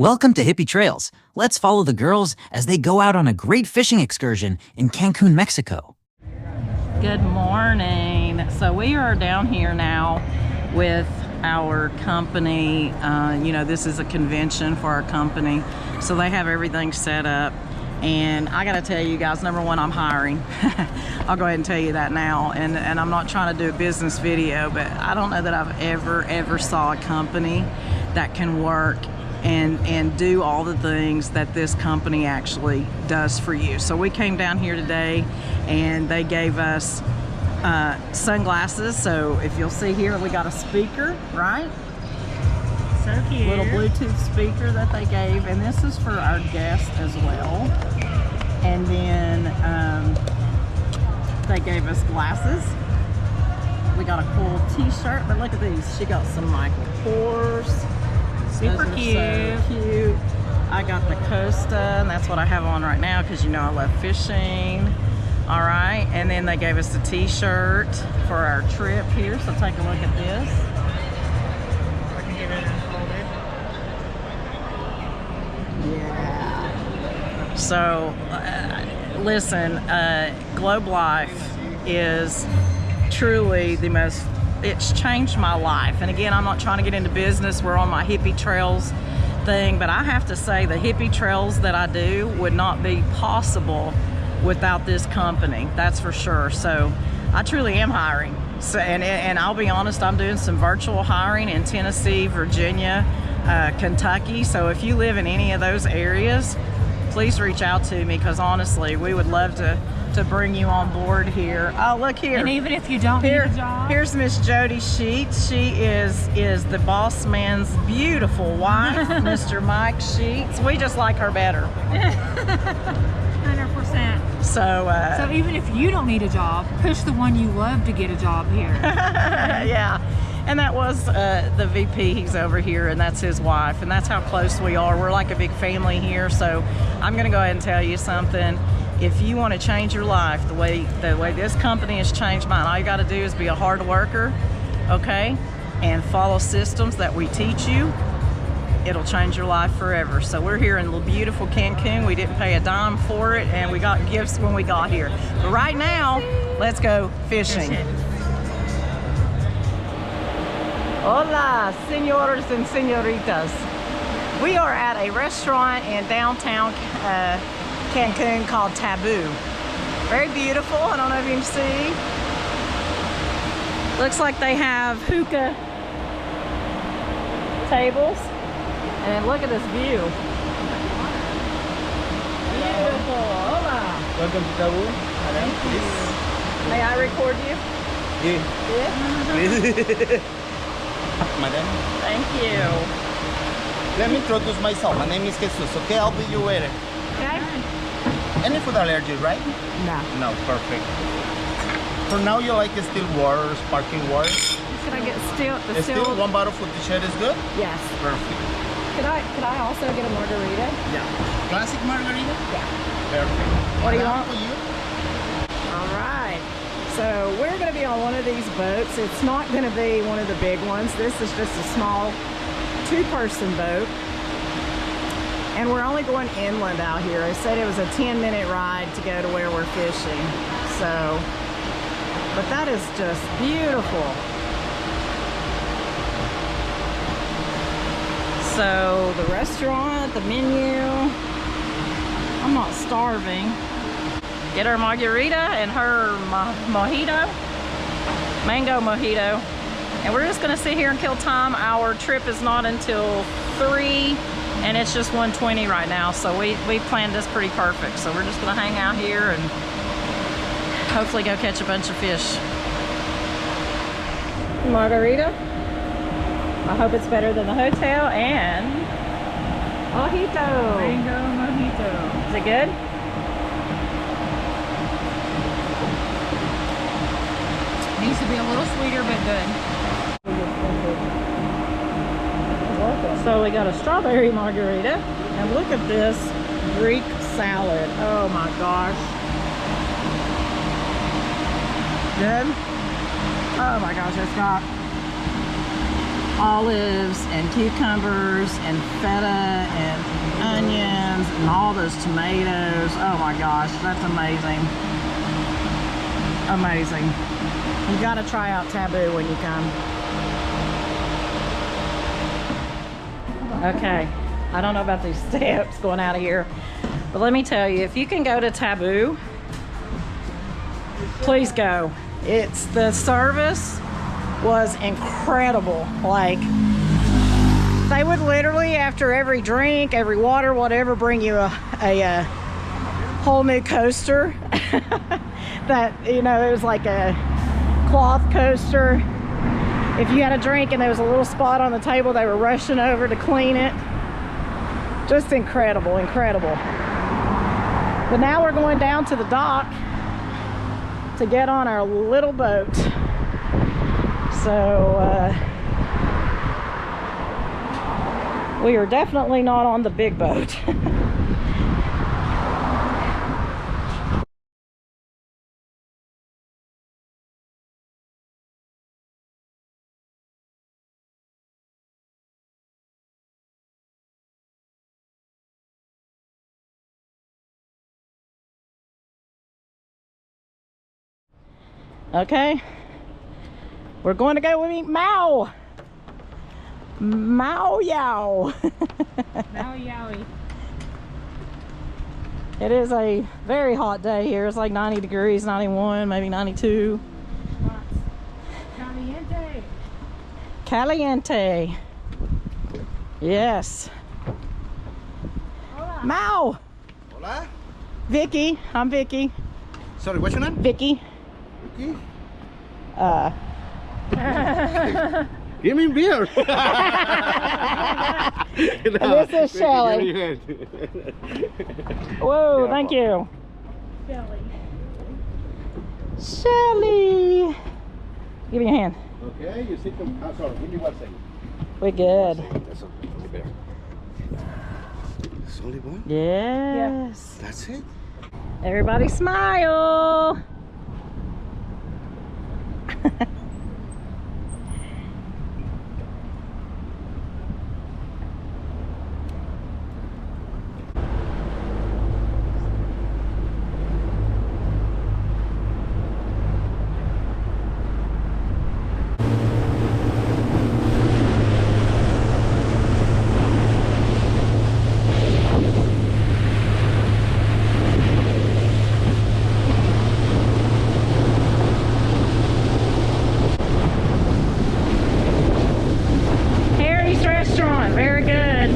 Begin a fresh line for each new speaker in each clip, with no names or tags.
Welcome to Hippie Trails. Let's follow the girls as they go out on a great fishing excursion in Cancun, Mexico.
Good morning. So we are down here now with our company. This is a convention for our company. So they have everything set up. And I gotta tell you guys, number one, I'm hiring. I'll go ahead and tell you that now. And I'm not trying to do a business video, but I don't know that I've ever saw a company that can work and do all the things that this company actually does for you. So we came down here today and they gave us sunglasses. So if you'll see here, we got a speaker, right?
So cute.
Little Bluetooth speaker that they gave, and this is for our guests as well. And then they gave us glasses. We got a cool t-shirt, but look at these. She got some Michael Kors.
Super cute.
So cute. I got the Costa, and that's what I have on right now because you know I love fishing. All right, and then they gave us a t-shirt for our trip here, so take a look at this.
I can get it unfolded.
Yeah. So, listen, Globe Life is truly the most, it's changed my life. And again, I'm not trying to get into business. We're on my hippie trails thing, but I have to say the hippie trails that I do would not be possible without this company. That's for sure. So I truly am hiring. So, and I'll be honest, I'm doing some virtual hiring in Tennessee, Virginia, Kentucky. So if you live in any of those areas, please reach out to me, because honestly, we would love to bring you on board here. Oh, look here.
And even if you don't need a job.
Here's Miss Jody Sheets. She is the boss man's beautiful wife, Mr. Mike Sheets. We just like her better.
100%.
So
even if you don't need a job, push the one you love to get a job here.
Yeah. And that was the VP. He's over here, and that's his wife, and that's how close we are. We're like a big family here. So I'm going to go ahead and tell you something. If you want to change your life the way this company has changed mine, all you got to do is be a hard worker, okay, and follow systems that we teach you. It'll change your life forever. So we're here in beautiful Cancun. We didn't pay a dime for it, and we got gifts when we got here. But right now, let's go fishing. Hola, senores and senoritas. We are at a restaurant in downtown Cancun called Taboo. Very beautiful. I don't know if you can see. Looks like they have hookah tables. And look at this view. Beautiful. Hola.
Welcome to Taboo.
Thank you. May I record you?
Yeah.
Yeah?
Madam.
Thank you.
Let me introduce myself. My name is Jesus. Okay, I'll be your waiter.
Okay.
Any food allergy, right?
No.
No, perfect. For now, you like still water, sparkling water?
Could I get still?
Still, one bottle for the shed is good?
Yes.
Perfect.
Could I also get a margarita?
Yeah. Classic margarita?
Yeah.
Perfect.
What do you
Now
want?
for you?
All right. So we're going to be on one of these boats. It's not going to be one of the big ones. This is just a small two-person boat. And we're only going inland out here. I said it was a 10-minute ride to go to where we're fishing. So, but that is just beautiful. So the restaurant, the menu, I'm not starving. Get her margarita and her mojito, mango mojito. And we're just gonna sit here and kill time. Our trip is not until 3 and it's just 1:20 right now. So we planned this pretty perfect. So we're just gonna hang out here and hopefully go catch a bunch of fish. Margarita. I hope it's better than the hotel, and mojito.
Mango mojito.
Is it good?
Needs to be a little sweeter, but good.
So we got a strawberry margarita, and look at this Greek salad. Oh my gosh. Good? Oh my gosh, it's got olives and cucumbers and feta and and all those tomatoes. Oh my gosh, that's amazing. Amazing. You gotta try out Taboo when you come. Okay, I don't know about these steps going out of here, but let me tell you, if you can go to Taboo, please go. The service was incredible. Like, they would literally, after every drink, every water, whatever, bring you a whole new coaster. That, you know, it was like a cloth coaster. If you had a drink and there was a little spot on the table, they were rushing over to clean it. Just incredible, incredible. But now we're going down to the dock to get on our little boat. So we are definitely not on the big boat. Okay, we're going to go meet Mao. Mao Yao.
Now yowie.
It is a very hot day here. It's like 90 degrees, 91, maybe 92.
Caliente.
Caliente. Yes.
Hola.
Mao.
Hola.
Vicky. I'm Vicky.
Sorry, what's your name?
Vicky.
Vicky?
Give
me beer.
This is Shelly. Whoa, thank you.
Shelly.
Shelly. Give me a hand.
Okay, you sit them. Oh, sorry, give me 1 second.
We're good.
That's only beer. It's only one?
Yes.
That's it?
Everybody smile. Very good.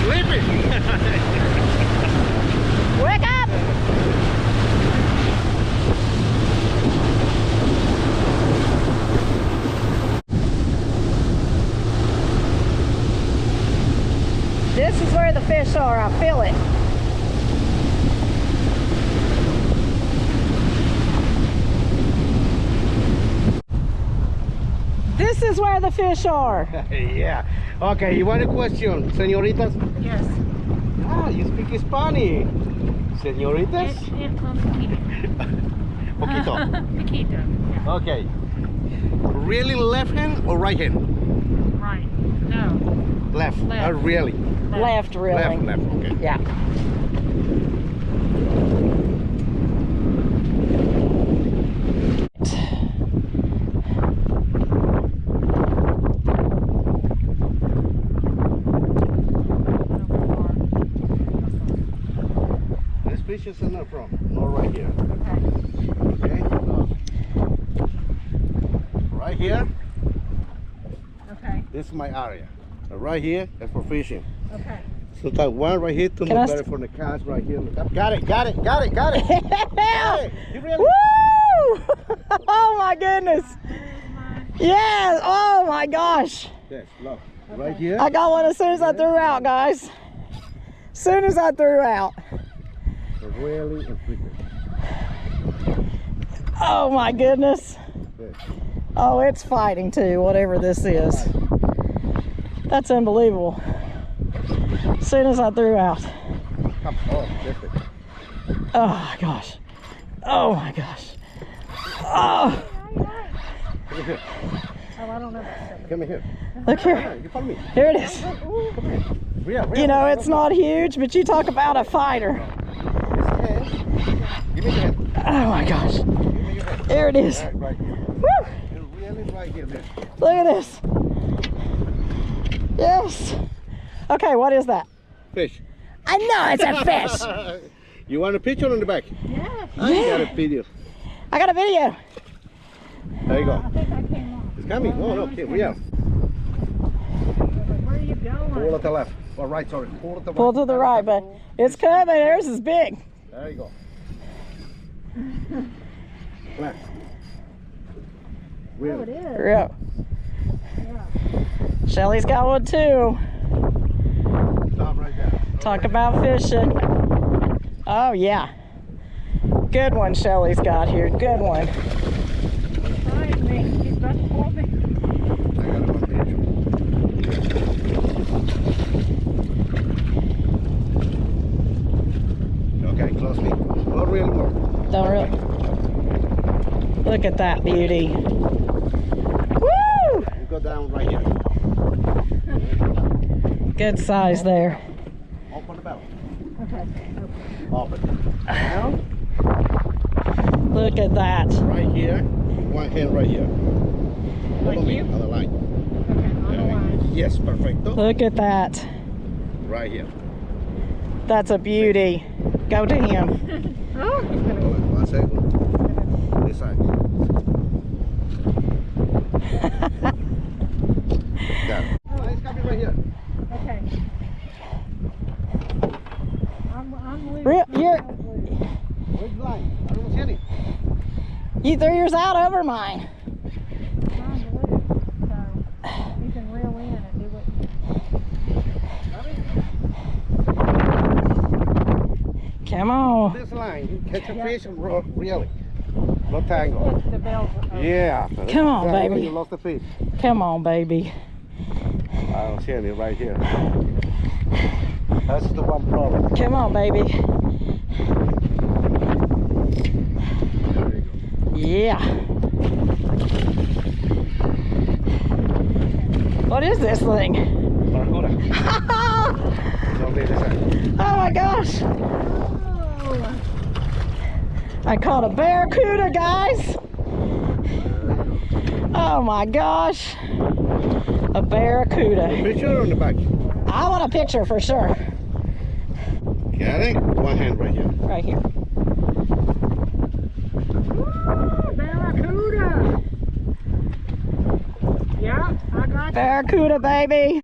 Sleeping.
Wake up! This is where the fish are. I feel it. This is where the fish are.
Yeah. Okay, you want a question, señoritas?
Yes.
Ah, you speak Spanish. Señoritas? Poquito.
Poquito. Yeah.
Okay. Really left hand or right hand?
Right. No.
Left.
Left.
Really?
Left, really.
Left, okay.
Yeah.
This fish is not from, not right here.
Okay.
Okay? Right here,
Okay.
this is my area. Right here is for fishing.
Okay.
Sometimes one right here to
Can I
look better for the cast right here. Got it. Hey, you really?
Woo! Oh my goodness. Yes. Oh my gosh.
Yes, look. Right here.
I got one as soon as I threw out, guys. As soon as I threw out.
Really and frequent.
Oh my goodness.
Yes.
Oh, it's fighting too, whatever this is. That's unbelievable. As soon as I threw out. Oh my gosh. Oh my gosh. Oh,
Come here.
look here.
You follow me.
Here it is.
Real.
You know, it's not huge, but you talk about a fighter.
Give me your hand.
Oh my gosh.
Give me your hand.
There it is.
Right here.
Woo!
You're really right here, man.
Look at this. Yes. Okay, what is that?
Fish.
I know it's a fish.
You want a picture on the back?
Yeah.
I got a video.
I got a video.
There you go.
I think I came off.
It's coming. Oh, no. Okay, we are.
Where are you going?
Pull to the left. Or right, sorry. Pull to the right.
Pull to the right, but it's coming. Theirs is big.
There you go. Left.
Oh, it is.
Yeah. Shelly's got one too.
Stop right there.
Talk about fishing. Oh yeah. Good one Shelly's got here. Good one.
He's trying me. He's about to pull me.
I got one picture. Okay, close me. Not really more.
Don't really. Look at that beauty. Woo!
You go down right here.
Good size there.
Open the bell.
Okay.
Open. Now,
Look at that.
right here. One hand right here. Follow me
you?
on the line.
Okay, on the line.
Yes, perfecto.
Look at that.
Right here.
That's a beauty. Go to him.
Oh, he's gonna
Hold on, 1 second. This side. Got it. It's coming right here.
Okay. I'm loose.
You're,
Where's the line? I don't see any.
you threw yours out over mine.
Mine's loose, so you can reel in and do what.
Come on.
This line, catch a fish and really. No tangle.
It's the bells.
Yeah.
Come on,
Yeah,
baby.
You lost the fish.
Come on, baby.
I don't see any right here. That's the one problem.
Come on, baby.
There you go.
Yeah. What is this thing?
Barracuda. Don't leave this side.
Oh my gosh. I caught a barracuda, guys. Oh my gosh. A barracuda.
Picture on the back.
I want a picture for sure.
Got it? One hand right here.
Right here.
Barracuda. Yeah, I got you.
Barracuda, baby.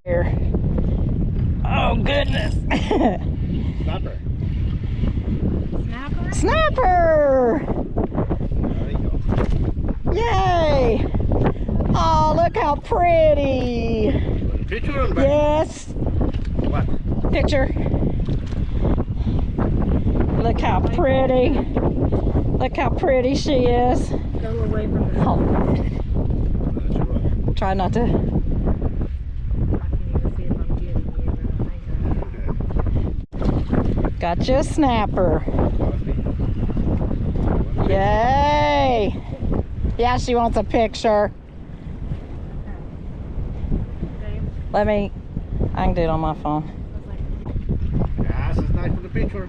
Here. Oh goodness.
Snapper.
Snapper.
Snapper!
There you go.
Yay! Oh, look how pretty.
Picture on the back.
Yes.
What?
Picture. Look how pretty. Look how pretty she is.
Go away from the.
Oh,
That's right.
try not to.
I can't even see if I'm getting you, but I think
Got you a snapper. Yay! Yeah, she wants a picture. Let me. I can do it on my phone.
Yes, it's nice for the picture.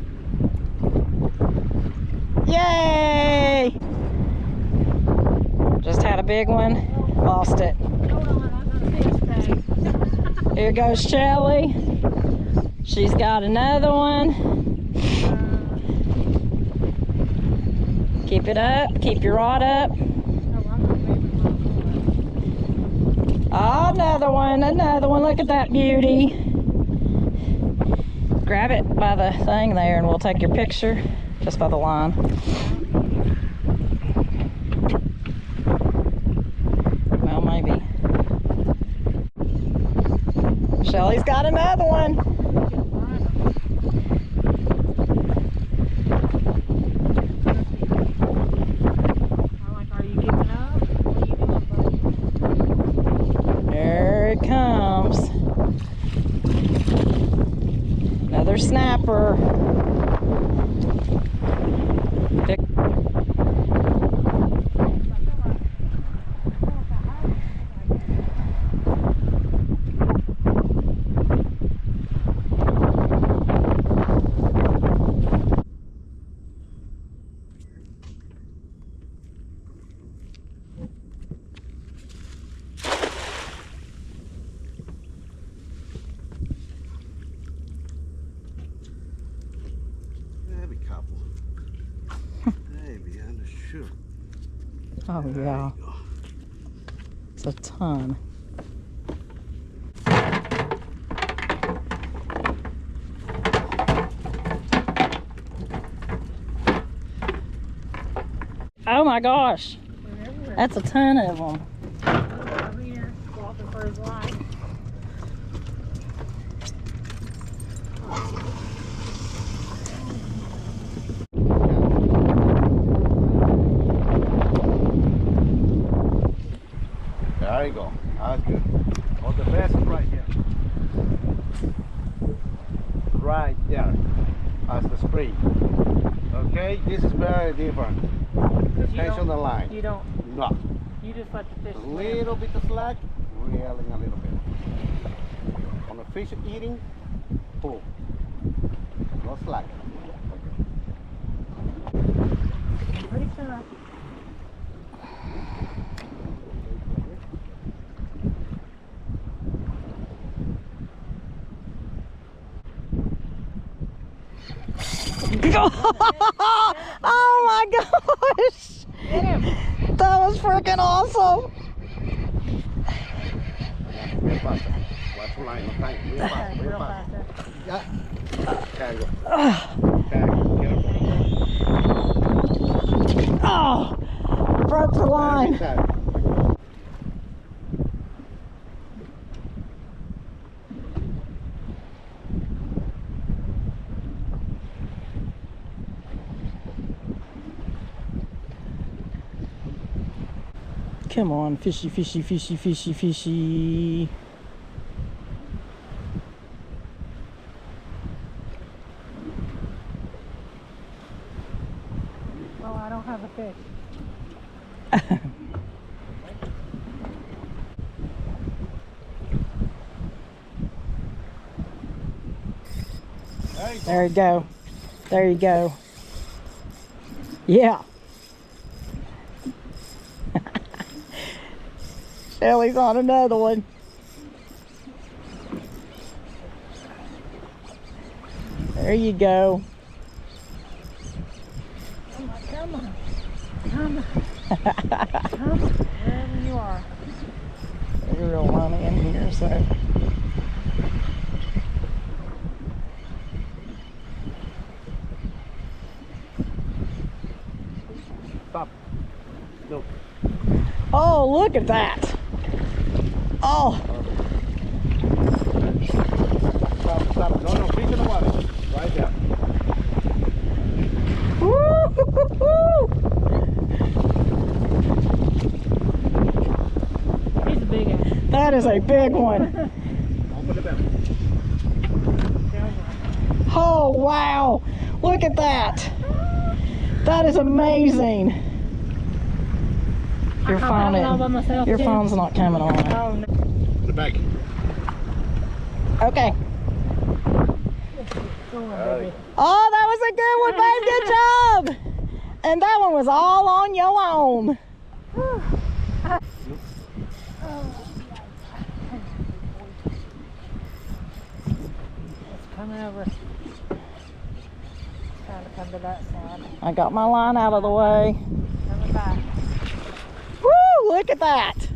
Yay! Just had a big one. Lost it.
Hold on, I'm gonna fix that.
Here goes Shelly. She's got another one. Keep it up. Keep your rod up. Oh, another one. Another one. Look at that beauty. Grab it by the thing there and we'll take your picture just by the line. Well, maybe. Shelly's got another one.
Are you giving up? What are you doing, buddy?
There it comes. Another snapper. Pick.
There we couple. Maybe I'm not sure.
Oh yeah,
There you go.
it's a ton. Oh my gosh, that's a ton of them.
Over here, walking for his life.
There you go. That's good. Well, the best is right here. Right there. As the spring. Okay, this is very different. Tension the line.
You don't.
No.
You just let the fish
A
swim.
little bit of slack, reeling a little bit. On the fish eating, pull. No slack.
Pretty tough.
Oh my gosh! That was freaking awesome!
Real fast. Watch the line, no time. Real fast, real
Real
fast.
fast.
Yeah. Cargo. Cargo, careful.
Oh! Broke the line. Come on, fishy, fishy, fishy, fishy, fishy.
Oh, I don't have a fish.
There you go. There you go. Yeah. Shelly's on another one. There you go.
Come on. Come on. Come on. Wherever you are.
There's real money in here, so.
Stop. No.
Oh, look at that. Oh,
Stop, stop. No, no, fish in the water. Right there.
woo-hoo-hoo-hoo.
He's a big one.
That is a big one.
Open the belly.
Oh, wow. Look at that. That is amazing. Your
I
phone,
caught that one all by myself,
your
too.
phone's not coming on.
Oh, no.
The back.
Okay.
Go on, baby.
Oh, that was a good one, babe. Good job. And that one was all on your own.
It's coming over. Trying to come to that side.
I got my line out of the way.
Coming back.
Woo, look at that.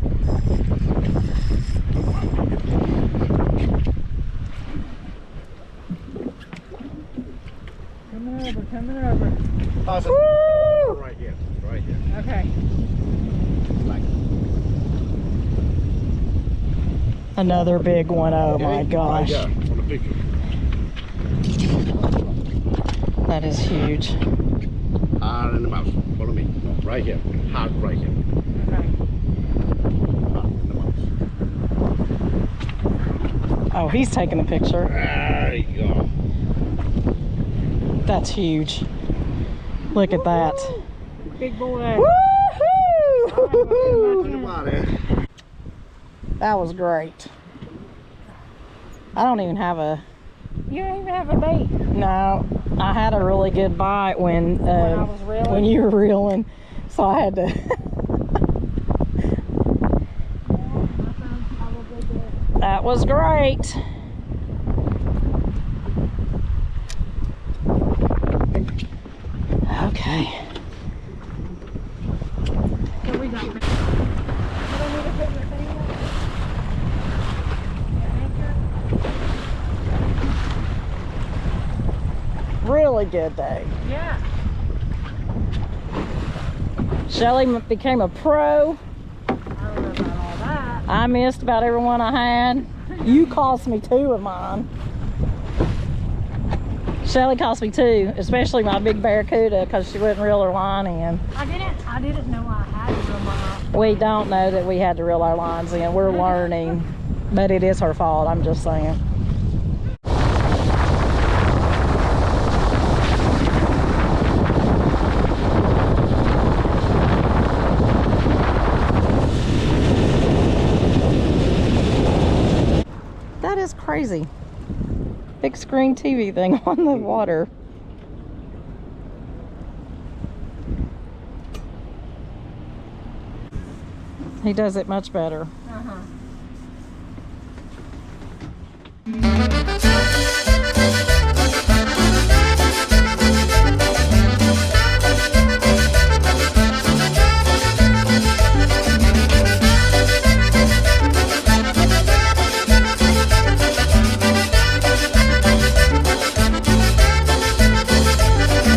Coming over, coming over.
Awesome.
Woo.
Right here. Right here.
Okay.
Like.
Another big one. Oh my
Okay?
gosh.
Right there, on the picture.
That is huge.
Heart in the mouth. Follow me. No, right here. Heart right here.
Okay.
Heart in the mouth.
Oh, he's taking a picture.
There you go.
That's huge. Look at that.
Big boy.
Woohoo! That was great. I don't even have a.
You don't even have a bait.
No, I had a really good bite when
I was reeling?
when you were reeling, so I had to. That was great. Okay.
So we got. You don't need to put your thing up. Your anchor.
Really good day.
Yeah.
Shelly became a pro.
I don't know about all that.
I missed about every one I had. You cost me 2 of mine. Shelly cost me 2, especially my big Barracuda, because she wouldn't reel her line in.
I didn't know I had to reel mine off.
We don't know that we had to reel our lines in. We're learning, but it is her fault. I'm just saying. That is crazy. Big screen TV thing on the water. He does it much better.
Uh-huh.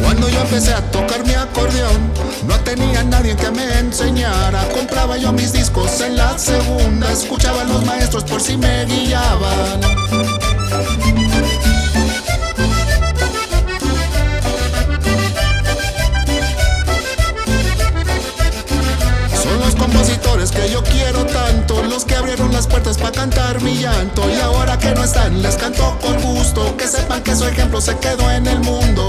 Cuando yo empecé a tocar mi acordeón, no tenía nadie que me enseñara. Compraba yo mis discos en la segunda, escuchaba a los maestros por si me guiaban. Son los compositores que yo quiero tanto, los que abrieron las puertas para cantar mi llanto. Y ahora que no están, les canto con gusto, que sepan que su ejemplo se quedó en el mundo.